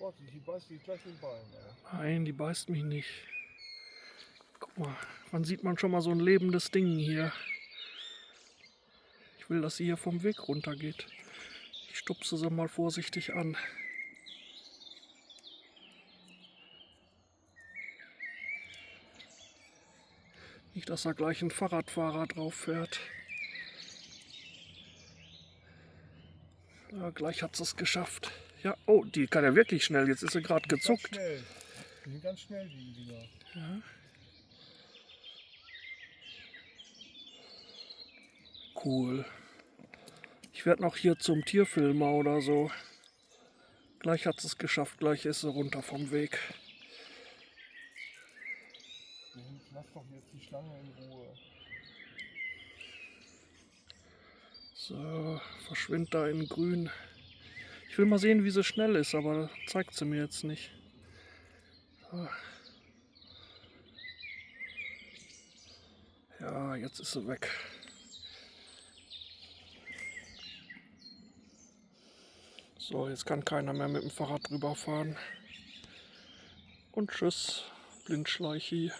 Vorsicht, die beißt dich gleich den Bein. Ey. Nein, die beißt mich nicht. Guck mal, wann sieht man schon mal so ein lebendes Ding hier? Ich will, dass sie hier vom Weg runter geht. Ich stupse sie mal vorsichtig an. Nicht, dass da gleich ein Fahrradfahrer drauf fährt. Ja, gleich hat sie es geschafft. Ja, oh, die kann ja wirklich schnell. Jetzt ist sie gerade gezuckt. Ganz schnell. Die sind ganz schnell, die Dinger. Ja. Cool. Ich werde noch hier zum Tierfilmer oder so. Gleich hat sie es geschafft. Gleich ist sie runter vom Weg. Lass doch jetzt die Schlange in Ruhe. So, verschwindet da in grün. Ich will mal sehen, wie sie schnell ist, aber zeigt sie mir jetzt nicht. So. Ja, jetzt ist sie weg. So, jetzt kann keiner mehr mit dem Fahrrad drüber fahren. Und tschüss, Blindschleichi.